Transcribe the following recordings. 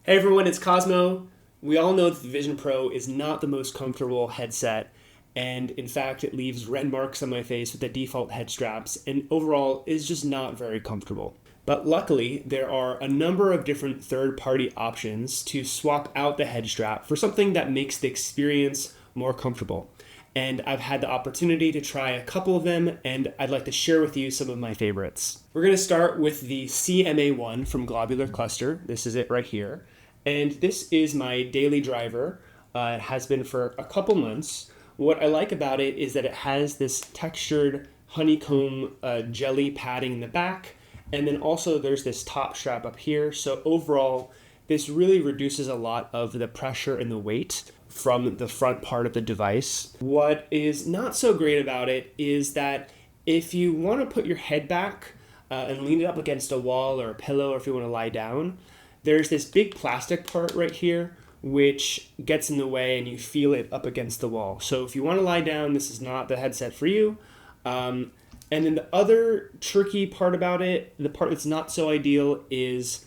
Hey everyone, it's Cosmo. We all know that the Vision Pro is not the most comfortable headset, and in fact, it leaves red marks on my face with the default head straps, and overall is just not very comfortable. But luckily, there are a number of different third-party options to swap out the head strap for something that makes the experience more comfortable. And I've had the opportunity to try a couple of them, and I'd like to share with you some of my favorites. We're going to start with the CMA1 from Globular Cluster. This is it right here. And this is my daily driver. It has been for a couple months. What I like about it is that it has this textured honeycomb jelly padding in the back, and then also there's this top strap up here. So overall, this really reduces a lot of the pressure and the weight from the front part of the device. What is not so great about it is that if you want to put your head back and lean it up against a wall or a pillow, or if you want to lie down, there's this big plastic part right here which gets in the way and you feel it up against the wall. So if you want to lie down, this is not the headset for you. And then the other tricky part about it, the part that's not so ideal, is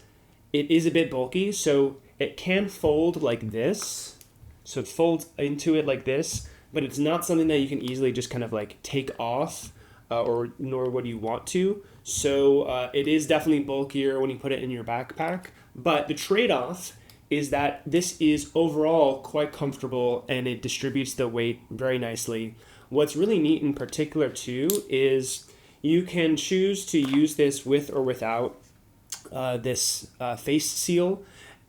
it is a bit bulky. So it can fold like this. So it folds into it like this, but it's not something that you can easily just kind of like take off nor would you want to. So it is definitely bulkier when you put it in your backpack. But the trade-off is that this is overall quite comfortable and it distributes the weight very nicely. What's really neat in particular too is you can choose to use this with or without this face seal.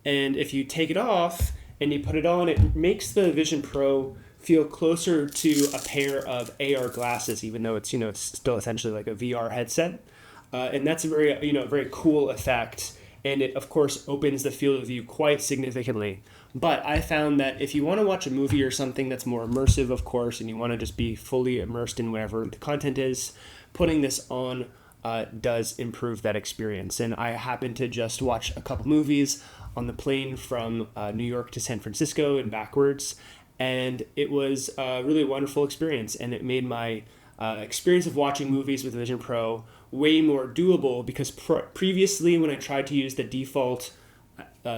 And if you take it off and you put it on, it makes the Vision Pro feel closer to a pair of AR glasses, even though it's it's still essentially like a VR headset. And that's a very cool effect. And it, of course, opens the field of view quite significantly. But I found that if you want to watch a movie or something that's more immersive, of course, and you want to just be fully immersed in whatever the content is, putting this on does improve that experience. And I happened to just watch a couple movies on the plane from New York to San Francisco and backwards. And it was a really wonderful experience. And it made my experience of watching movies with Vision Pro way more doable, because previously when I tried to use the default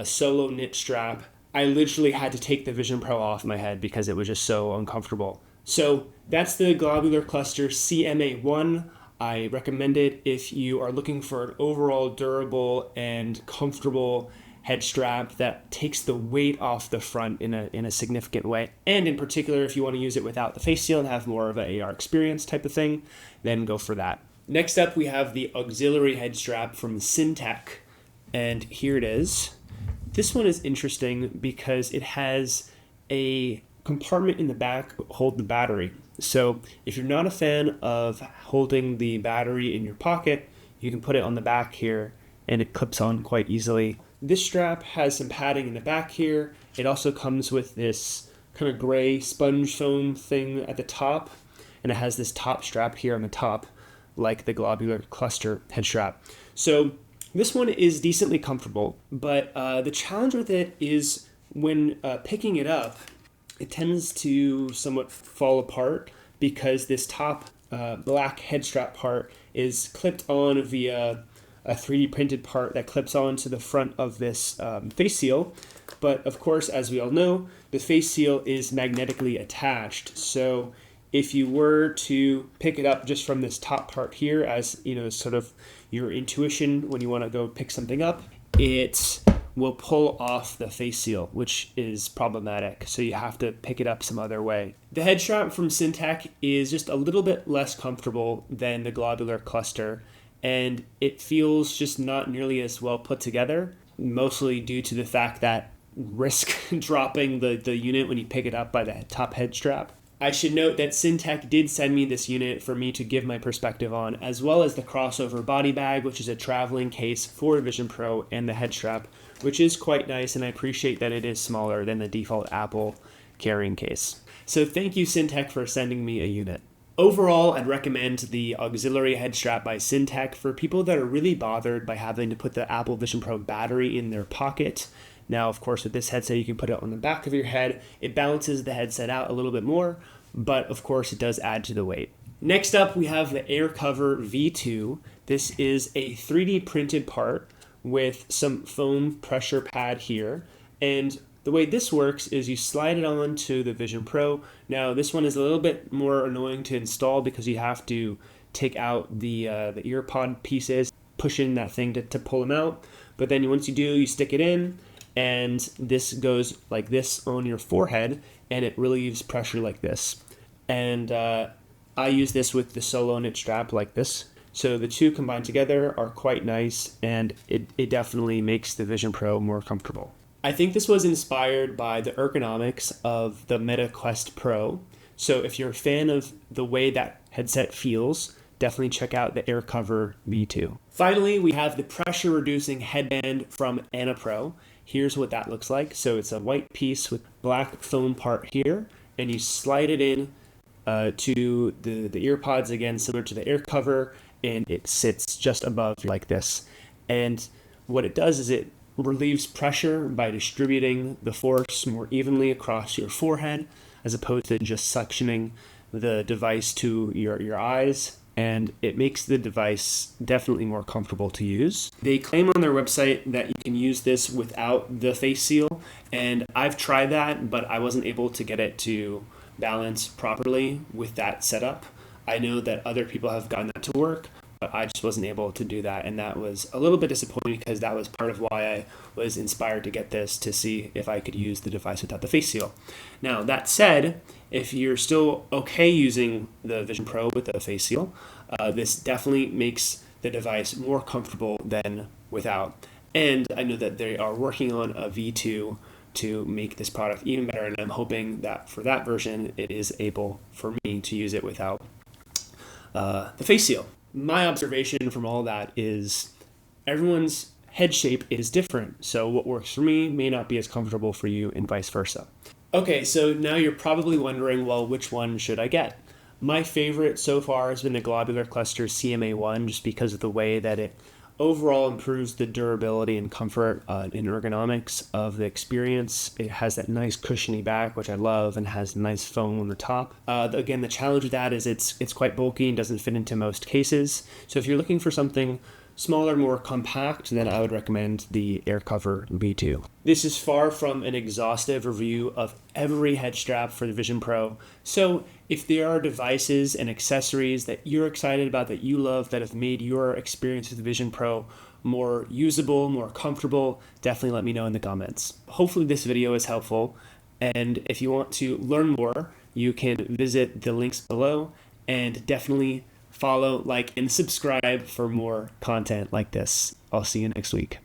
solo knit strap, I literally had to take the Vision Pro off my head because it was just so uncomfortable. So that's the Globular Cluster CMA1. I recommend it if you are looking for an overall durable and comfortable head strap that takes the weight off the front in a significant way. And in particular, if you want to use it without the face seal and have more of an AR experience type of thing, then go for that. Next up, we have the auxiliary head strap from Syntech, and here it is. This one is interesting because it has a compartment in the back to hold the battery. So if you're not a fan of holding the battery in your pocket, you can put it on the back here and it clips on quite easily. This strap has some padding in the back here. It also comes with this kind of gray sponge foam thing at the top, and it has this top strap here on the top, like the Globular Cluster head strap. So this one is decently comfortable, but the challenge with it is when picking it up, it tends to somewhat fall apart because this top black head strap part is clipped on via a 3D printed part that clips onto the front of this face seal. But of course, as we all know, the face seal is magnetically attached. So if you were to pick it up just from this top part here, as sort of your intuition when you want to go pick something up, it will pull off the face seal, which is problematic. So you have to pick it up some other way. The head strap from Syntech is just a little bit less comfortable than the Globular Cluster, and it feels just not nearly as well put together, mostly due to the fact that risk dropping the unit when you pick it up by the top head strap. I should note that Syntech did send me this unit for me to give my perspective on, as well as the crossover body bag, which is a traveling case for Vision Pro, and the head strap, which is quite nice, and I appreciate that it is smaller than the default Apple carrying case. So thank you, Syntech, for sending me a unit. Overall, I'd recommend the auxiliary head strap by Syntech for people that are really bothered by having to put the Apple Vision Pro battery in their pocket. Now, of course, with this headset, you can put it on the back of your head. It balances the headset out a little bit more, but of course, it does add to the weight. Next up, we have the Air Cover V2. This is a 3D printed part with some foam pressure pad here. And the way this works is you slide it onto the Vision Pro. Now this one is a little bit more annoying to install because you have to take out the ear pod pieces, push in that thing to pull them out. But then once you do, you stick it in, and this goes like this on your forehead, and it relieves pressure like this. And I use this with the solo knit strap like this. So the two combined together are quite nice, and it definitely makes the Vision Pro more comfortable. I think this was inspired by the ergonomics of the Meta Quest Pro. So if you're a fan of the way that headset feels, definitely check out the Air Cover V2. Finally, we have the pressure reducing headband from Annapro. Here's what that looks like. So it's a white piece with black foam part here, and you slide it in to the ear pods, again, similar to the Air Cover, and it sits just above like this. And what it does is it relieves pressure by distributing the force more evenly across your forehead, as opposed to just suctioning the device to your eyes. And it makes the device definitely more comfortable to use. They claim on their website that you can use this without the face seal, and I've tried that, but I wasn't able to get it to balance properly with that setup. I know that other people have gotten that to work, but I just wasn't able to do that, and that was a little bit disappointing because that was part of why I was inspired to get this, to see if I could use the device without the face seal. Now, that said, if you're still okay using the Vision Pro with the face seal, this definitely makes the device more comfortable than without. And I know that they are working on a V2 to make this product even better, and I'm hoping that for that version, it is able for me to use it without the face seal. My observation from all that is everyone's head shape is different, so what works for me may not be as comfortable for you, and vice versa. Okay, so now you're probably wondering, well, which one should I get? My favorite so far has been the Globular Cluster CMA1, just because of the way that it overall improves the durability and comfort and ergonomics of the experience. It has that nice cushiony back, which I love, and has nice foam on the top. Again, the challenge with that is it's quite bulky and doesn't fit into most cases. So if you're looking for something smaller, more compact, then I would recommend the Air Cover V2. This is far from an exhaustive review of every head strap for the Vision Pro. So if there are devices and accessories that you're excited about, that you love, that have made your experience with the Vision Pro more usable, more comfortable, definitely let me know in the comments. Hopefully this video is helpful, and if you want to learn more, you can visit the links below, and definitely follow, like, and subscribe for more content like this. I'll see you next week.